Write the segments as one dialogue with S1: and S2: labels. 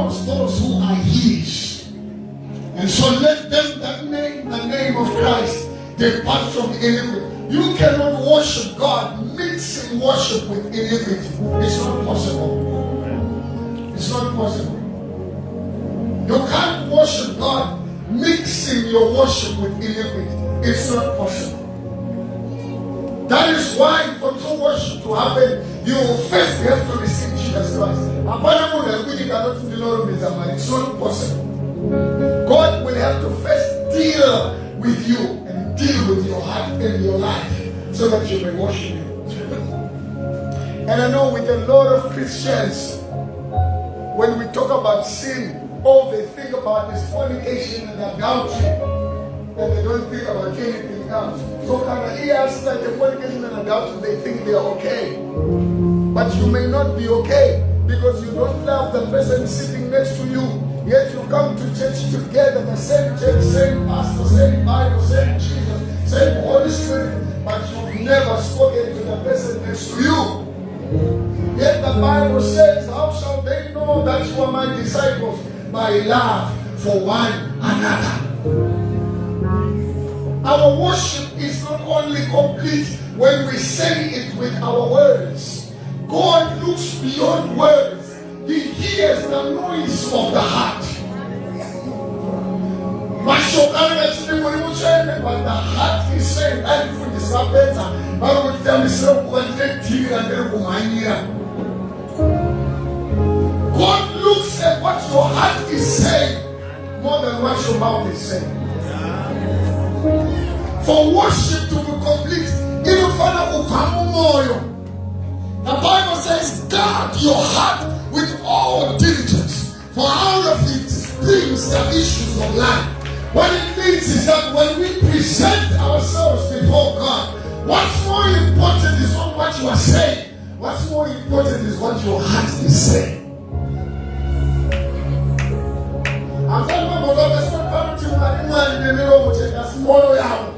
S1: knows those who are his. And so let them that name the name of Christ depart from iniquity. You cannot worship God mixing worship with iniquity. It's not possible. It's not possible. You can't worship God mixing your worship with iniquity. It's not possible. That is why for true worship to happen, you first have to receive Jesus Christ. It's not possible. God will have to first deal with you and deal with your heart and your life so that you may worship Him. And I know with a lot of Christians, when we talk about sin, all they think about is fornication and adultery, and they don't think about anything else. So Canadians like the fornication and adultery, they think they are okay. But you may not be okay because you don't love the person sitting next to you. Yet you come to church together, the same church, same pastor, same Bible, same Jesus, same Holy Spirit, but you've never spoken to the person next to you. Yet the Bible says, how shall they know that you are my disciples? By love for one another. Our worship is not only complete when we say it with our words. God looks beyond words. He hears the noise of the heart. But the heart is saying, God looks at what your heart is saying more than what your mouth is saying. For worship to be complete, the Bible says, guard your heart with all diligence, for out of it springs the issues of life. What it means is that when we present ourselves before God, what's more important is not what you are saying. What's more important is what your heart is saying. I'm talking about the spirituality of the middle of the small hour.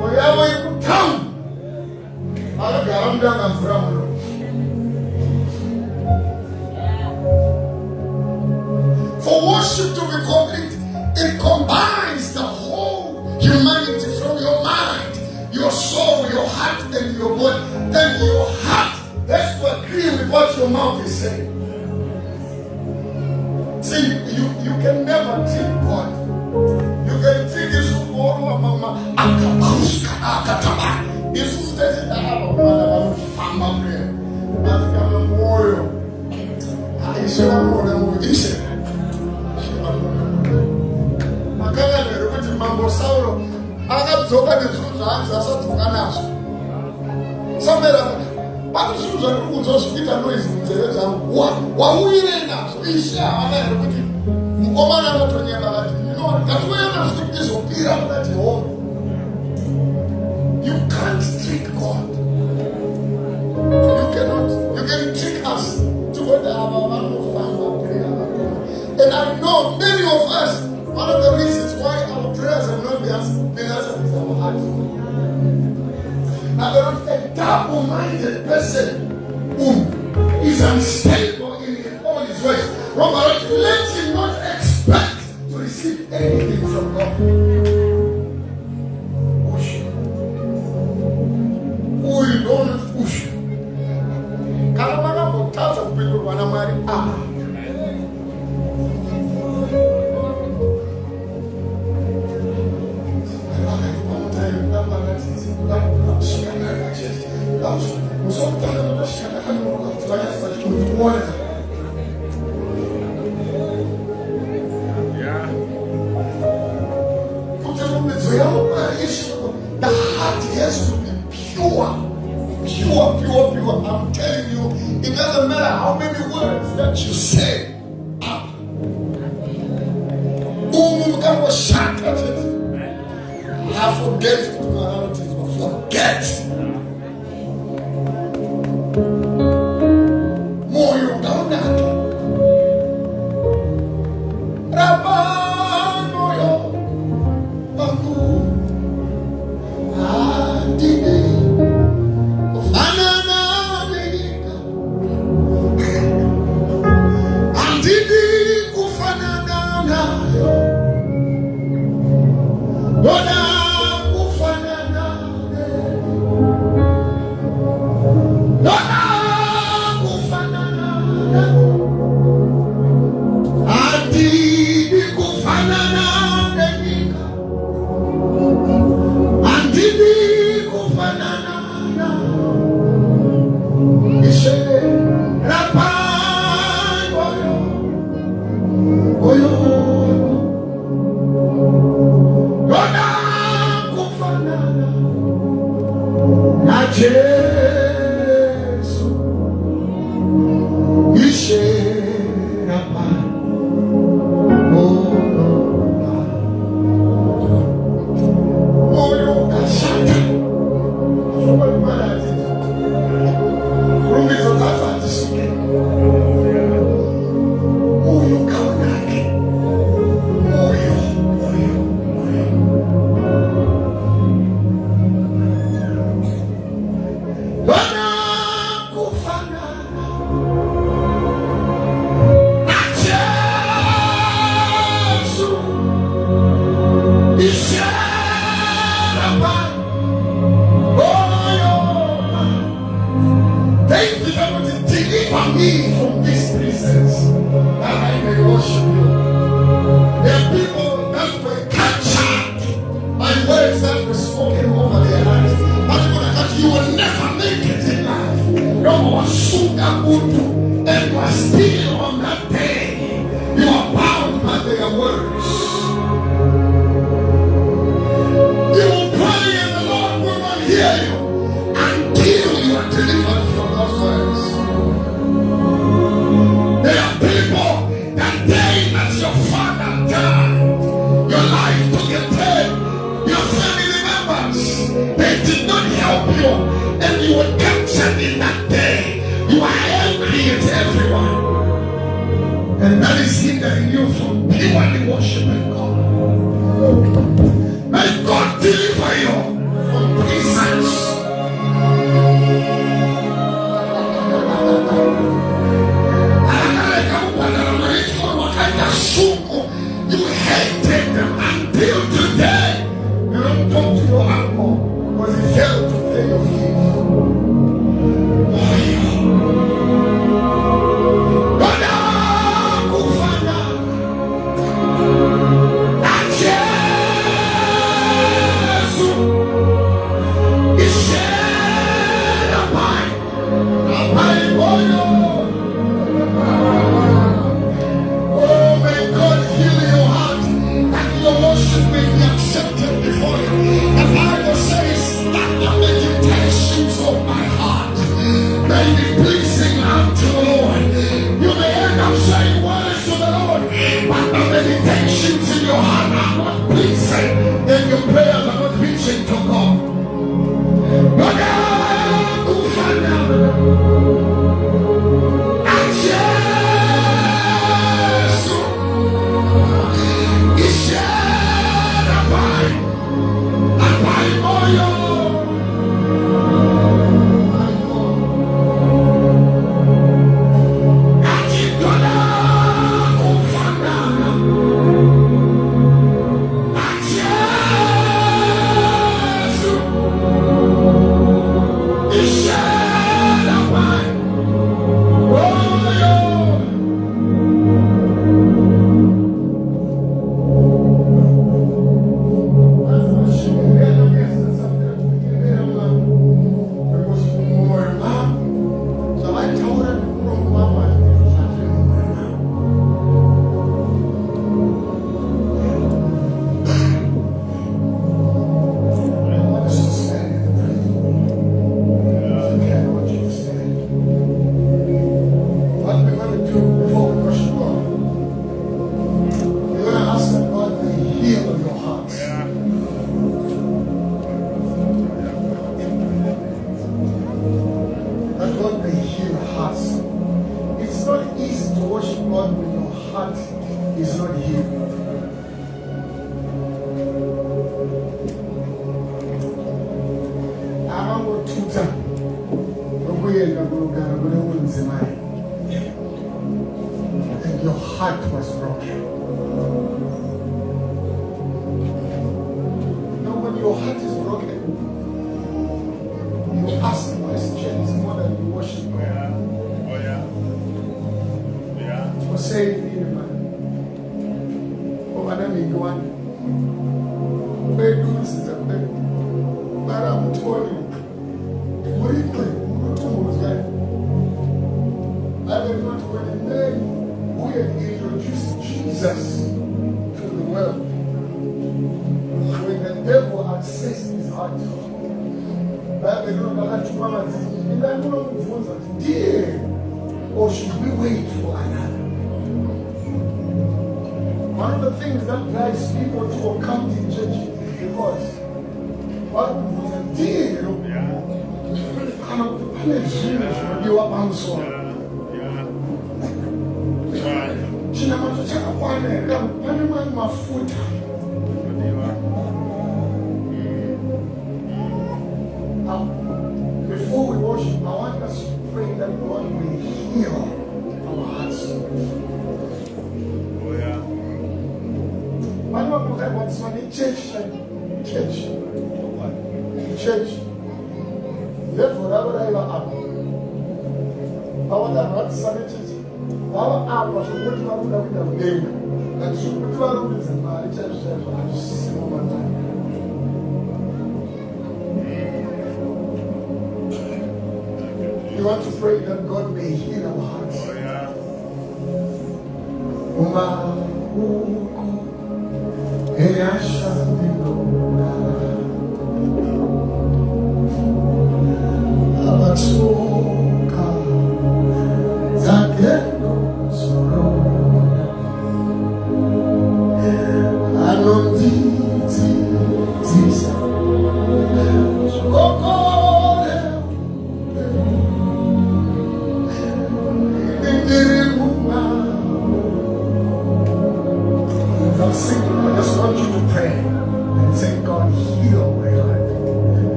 S1: Wherever you come, I'll be around and from. For worship to be complete, it combines the whole humanity from your mind, your soul, your heart, and your body. Then your heart has to agree with what your mouth is saying. See, you can never trick God. You can trick His word, Mama. This is the Mambo Saulo akadzoka nezvozvaanzi asadzoka nazvo samera pazvinhu zvandikuudzosvita noizi munzeve dzangu wauire nazvo ishe havana here kuti mukomana anotonyema kati ngatiuya nazvo kuti ndizopira kuna Jehovha. You can't trick God. You cannot. You can trick us to go to our prayer. And I know many of us, one of the reasons why our prayers have not been answered is our heart. Now, a double-minded person who is unstable in all his ways, Robert, let him not expect to receive anything from God. Push. We don't push. Kalamana botaza kupindwa wana mari. The heart has to be pure. I'm telling you, it doesn't matter how many words that you say. I forget morality, forget. More you down that. Rabanoyo, Baku, Adine, Banana, leave from this presence that I may worship you. There are people that were captured by words that were spoken over their lives. But you will never make it in life. No more sugar good, and you are still on that day. You are bound by their words. You will pray and the Lord will not hear you until you are delivered from those words. There are people that day that your father died, your life took a turn, your family members, they did not help you, and you were captured in that day. You are angry at everyone, and that is hindering you from purely worshiping God. May God deliver you from prisons. You hated them until today. You don't talk to your uncle because he failed to pay your fees. Meditations in your heart are not pleasing, and your prayers are not reaching to God. And your heart was broken. Now when your heart is broken, you ask questions more than you worship God. For saying, oh, Madam, you want bedrooms is a bed. But I'm telling you, what do you think? I did not when the man who had introduced Jesus to the world, when the devil accessed his heart, I did not to Mama, and I don't know dear, or should we wait for another? One of the things that drives people to come to church is because one was a dear, kind of punishment you are answering. China macho chakakwana pane mamwe mafuta. Now, before we worship, I want us to pray that God will heal our hearts. Oh yeah. One more time, what's my church? Church. Therefore, I will up. I want to sanity. Our hours of what you are going to name. And so, what you are going to my church, I see over time. You want to pray that God may heal our hearts.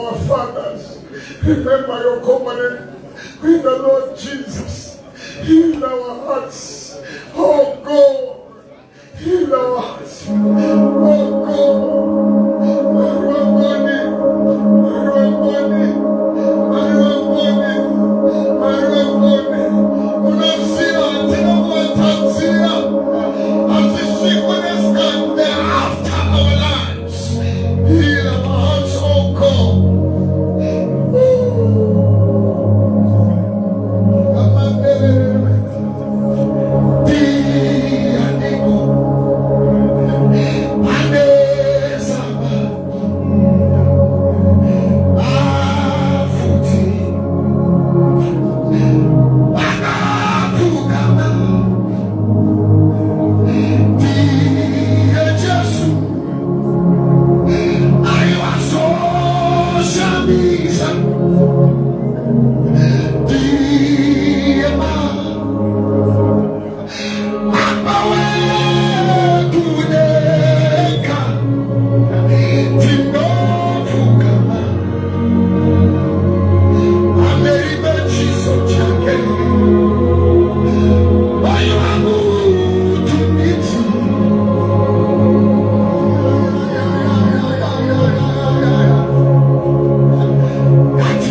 S1: our fathers. Remember your covenant with the Lord Jesus. Heal our hearts. Oh God. Heal our hearts. Oh God.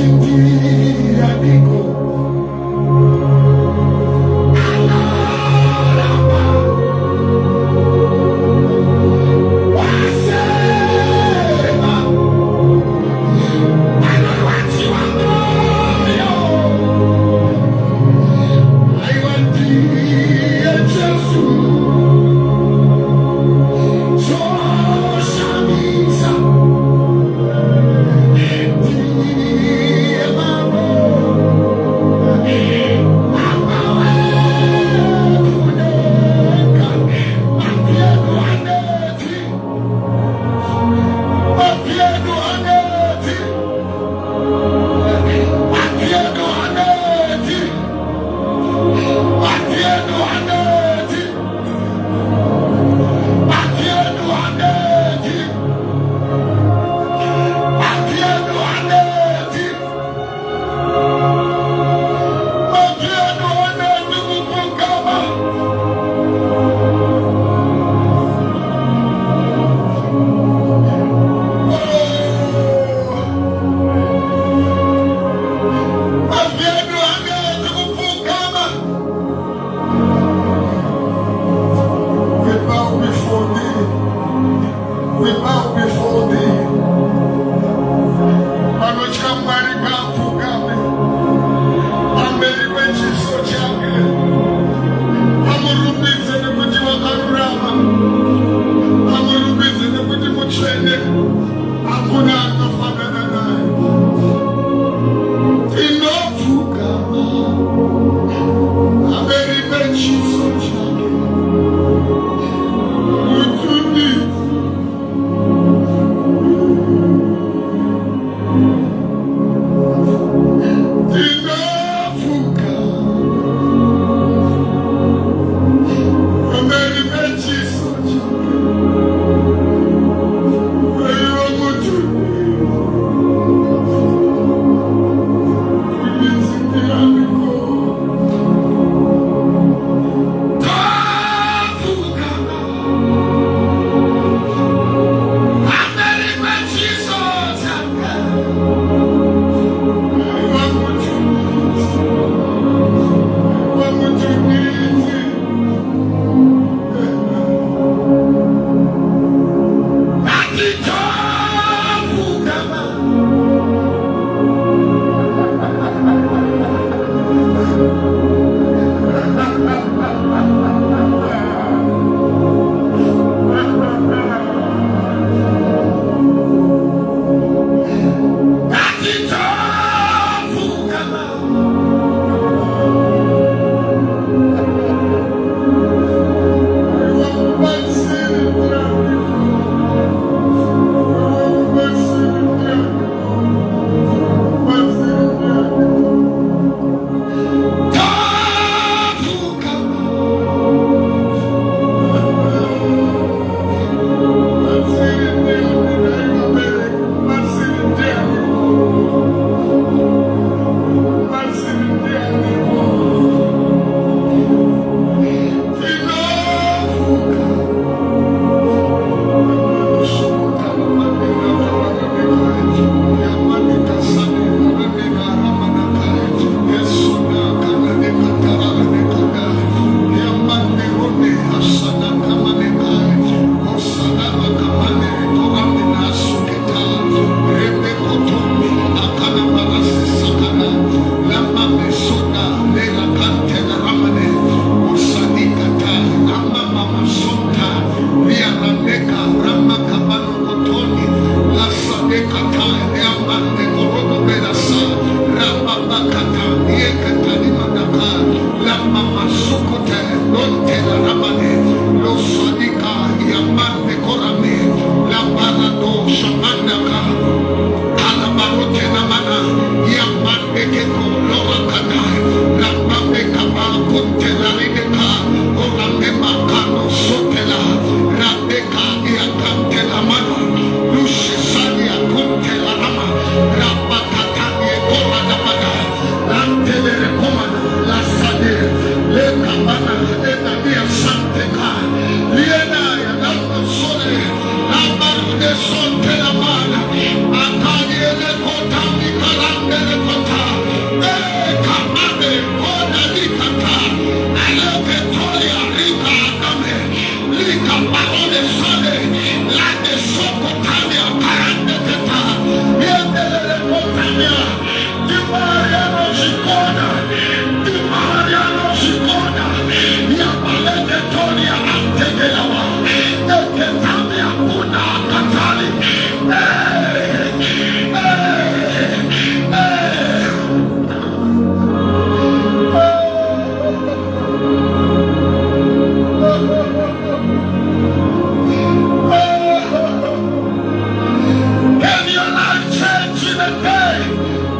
S1: Thank you.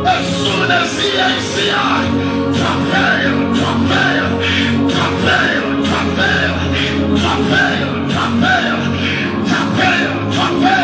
S1: As soon as he is here, travail, travail, travail, travail, travail, travail, travail, travail.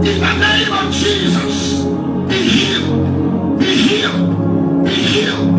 S1: In the name of Jesus, be healed, be healed, be healed.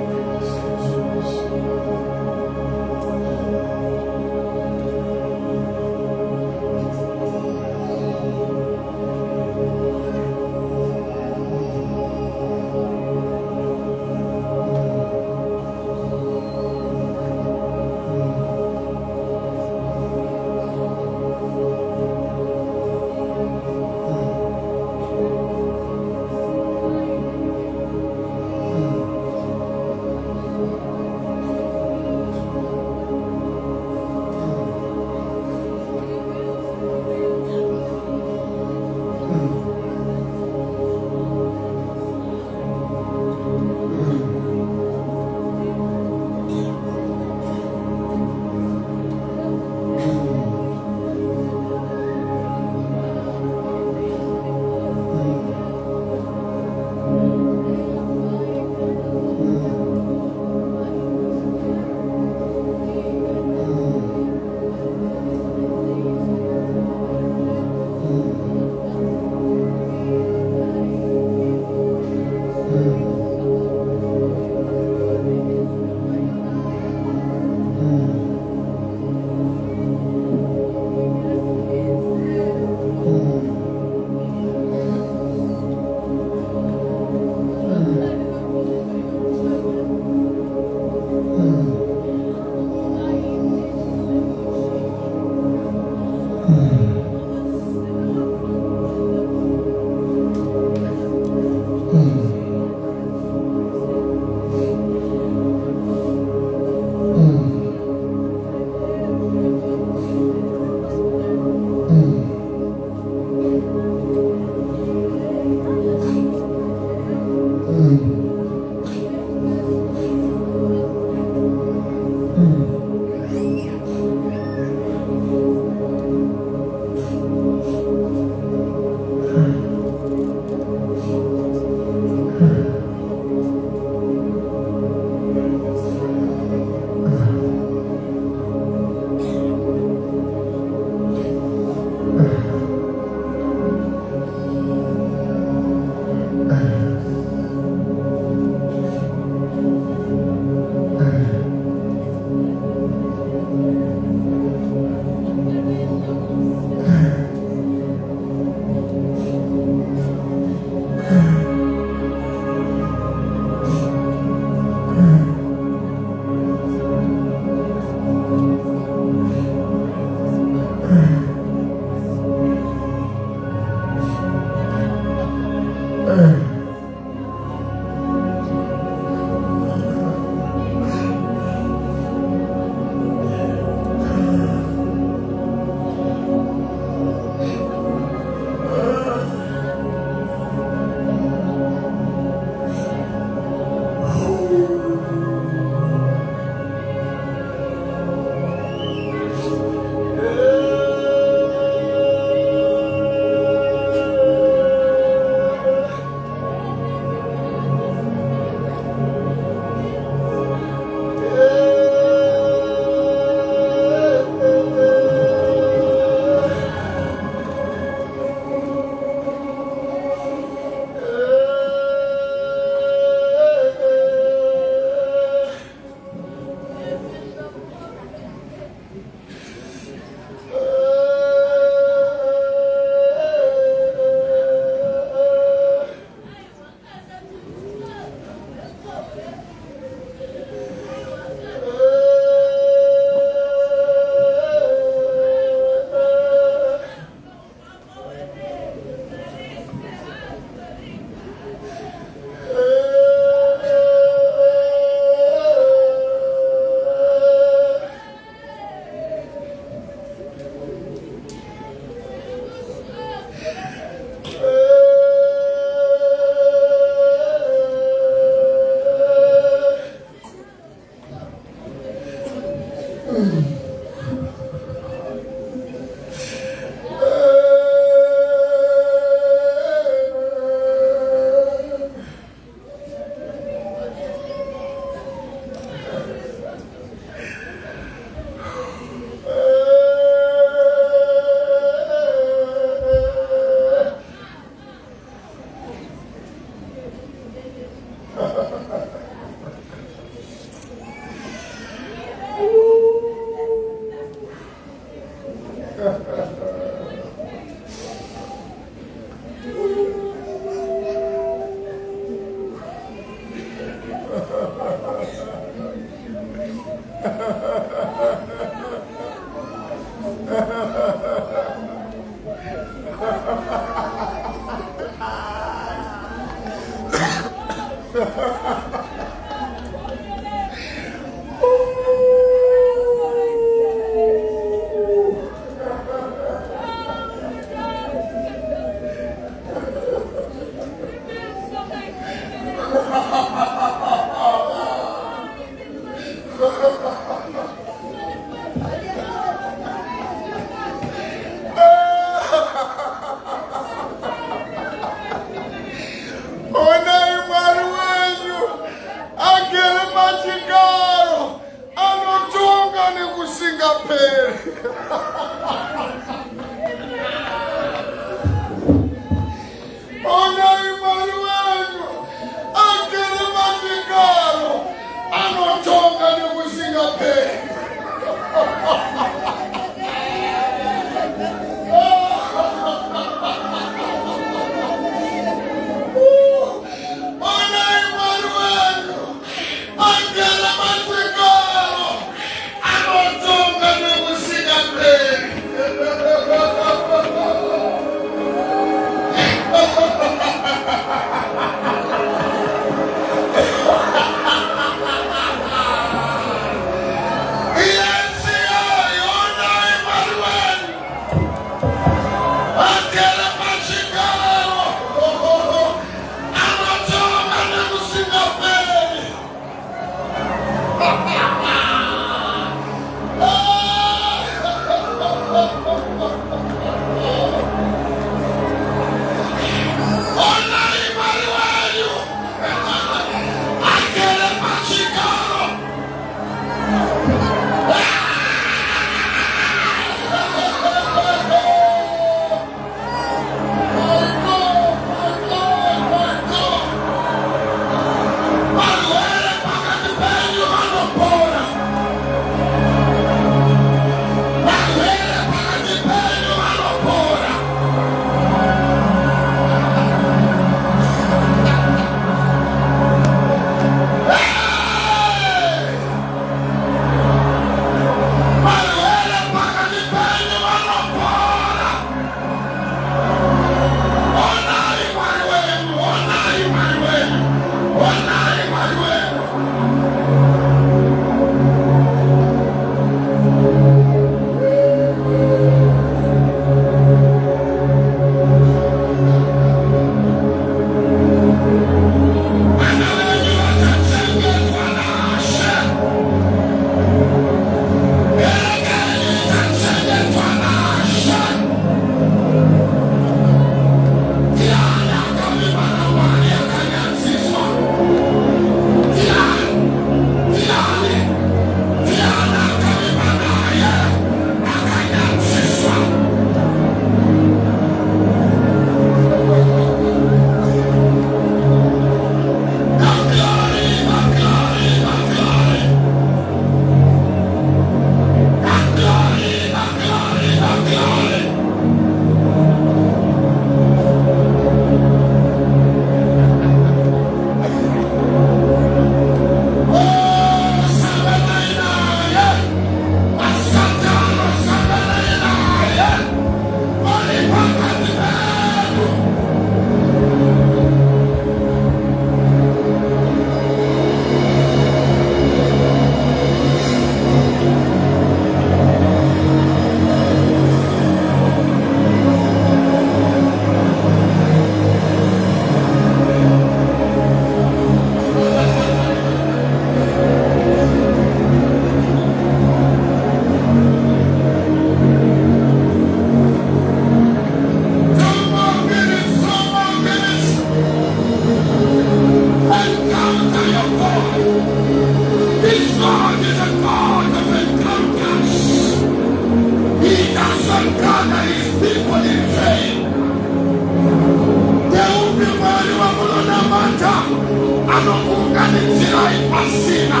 S1: anokuunganitira ipasina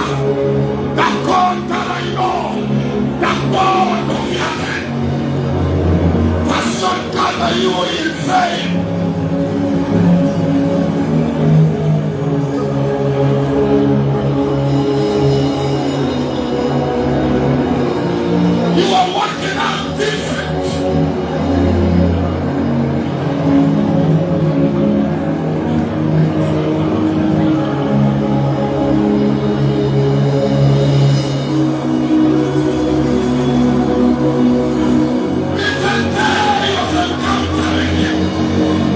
S1: dakontaraino dakotoviate. Passion gather you in vain. You are working out different. It's a day of encountering Him.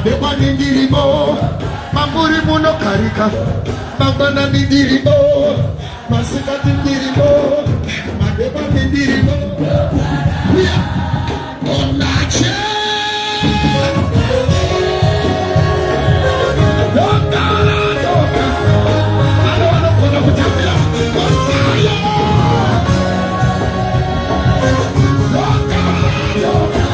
S1: Madeba nindirimo, mamuri muno karika, mambana nindirimo, masika nindirimo, madeba nindirimo. Onache, loka, loka, alo kuna kutambia, onaya, loka, loka,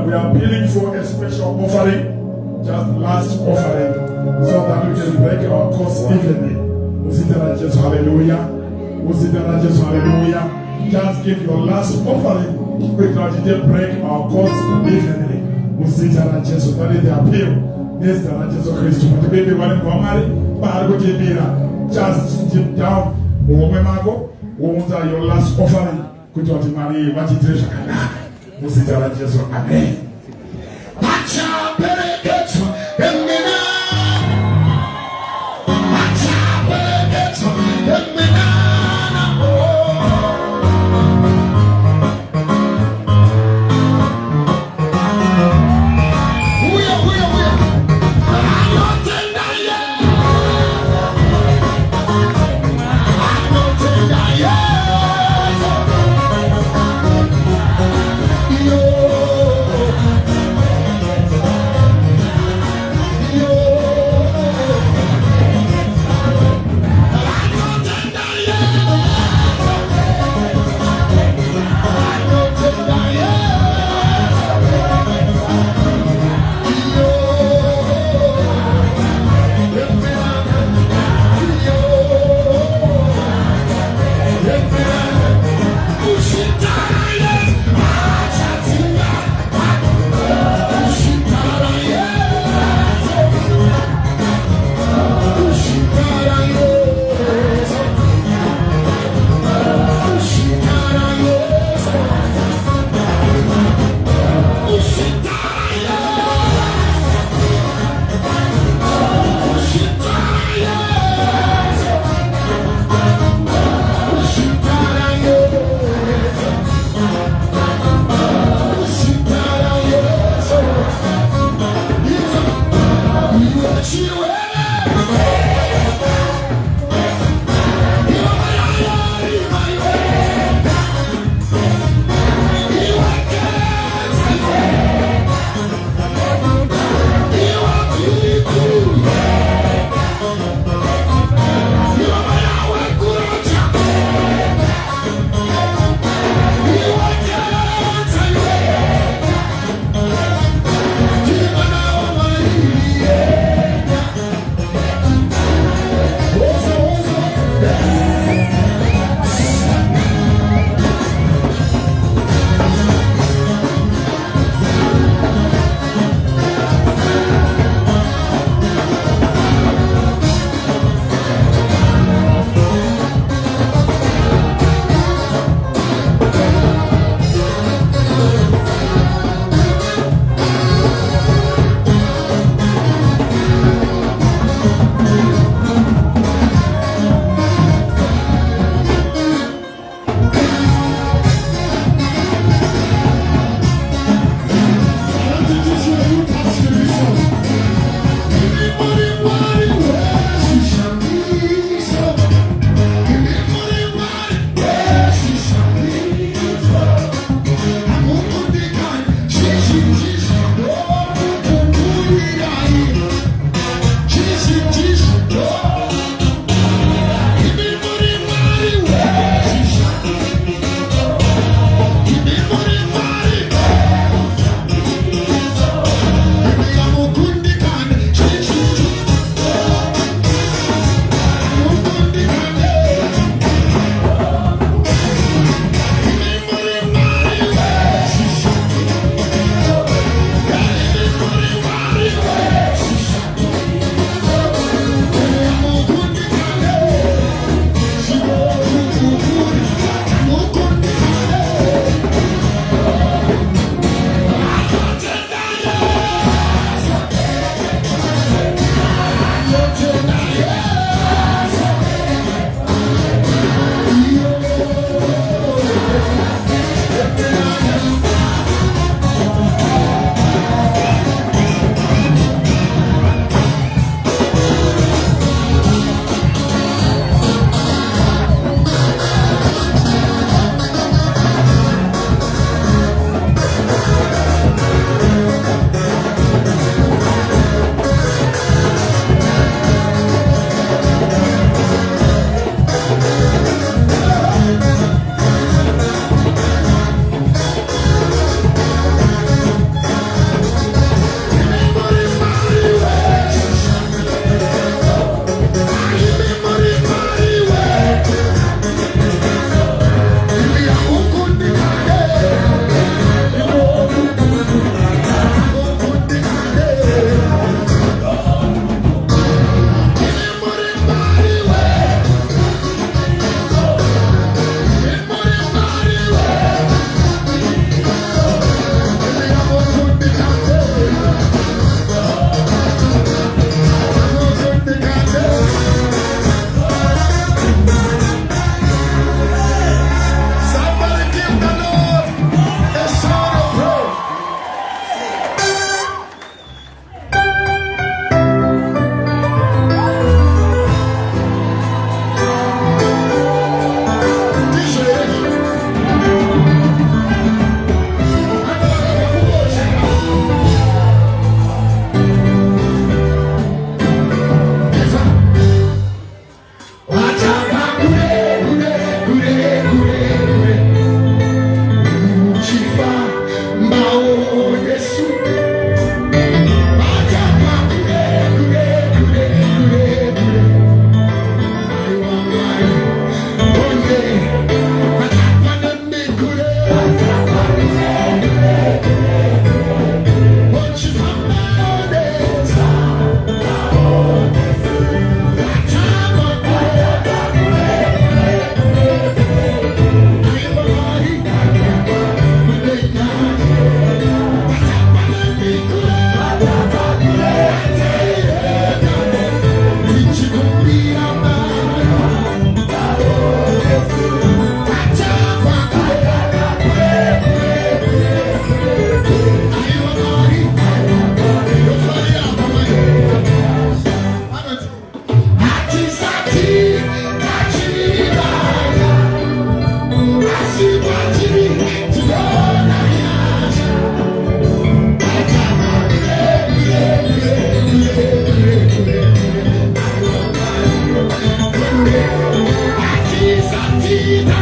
S2: we are appealing for a special offering, just last offering, so that we can break our course evenly. Jesus, hallelujah. Jesus, hallelujah. Just give your last offering. We can break our course evenly. Jesus, that is the appeal. Yes, that Jesus Christ. But baby, when you come marry, just deep down. Your last offering. Could you marry? What it is? Jesus, amen.
S1: Yeah.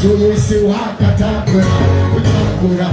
S1: So you say wakatakura kutakura.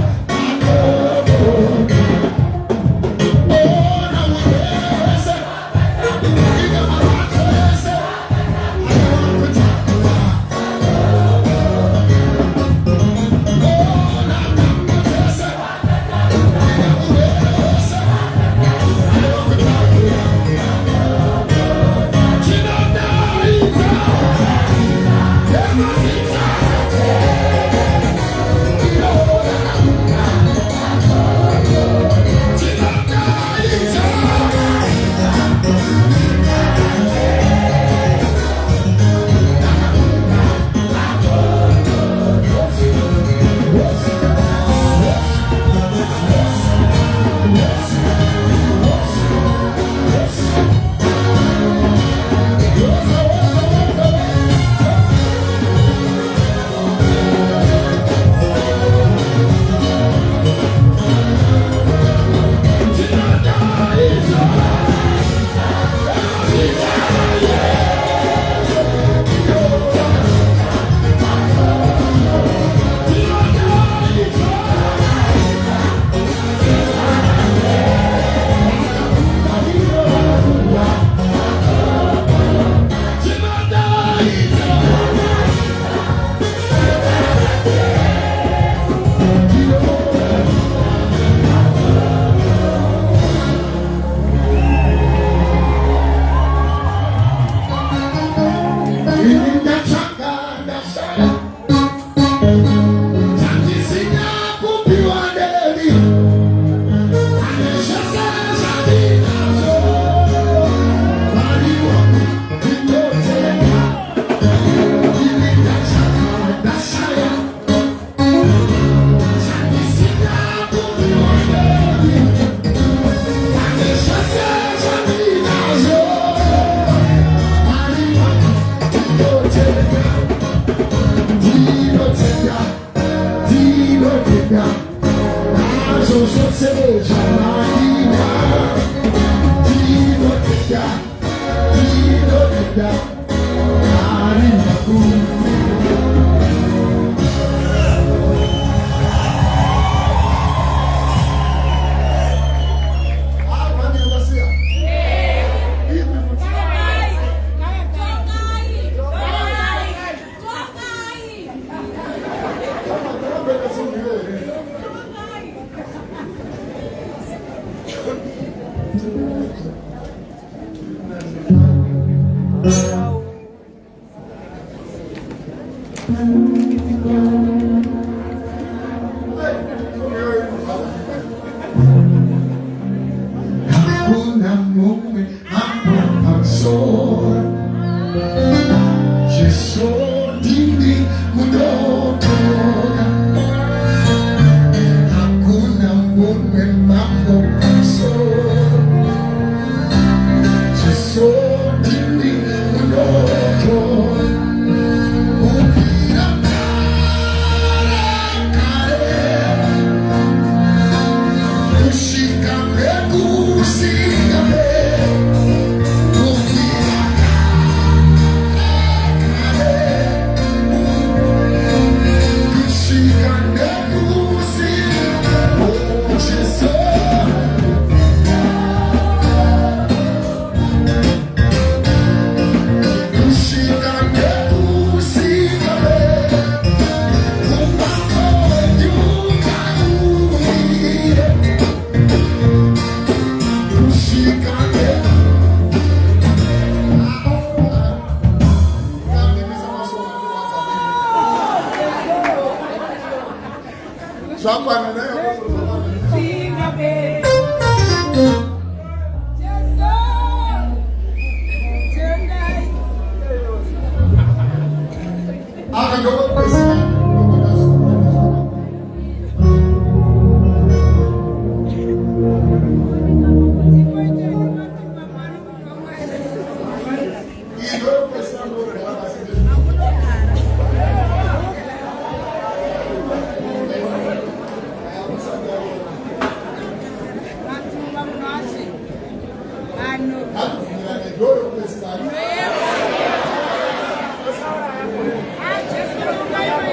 S3: I just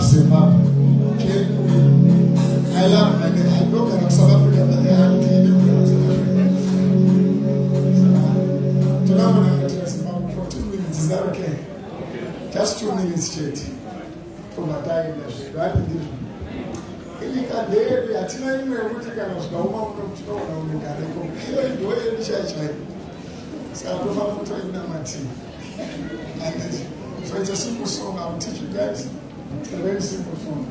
S1: Zimbabwe. Okay? I love my name. I know that I'm South African, but I am the South African. So now when I'm at Zimbabwe for 2 minutes, is that okay? Just 2 minutes straight. For my time, right? Ilikadeli atina imwe kuti kana zvauma unotiona unogareko iyo ndoye ndichachaiko saka tofana kutoina matini. So it's a simple song. I'll teach you guys. It's a very simple song.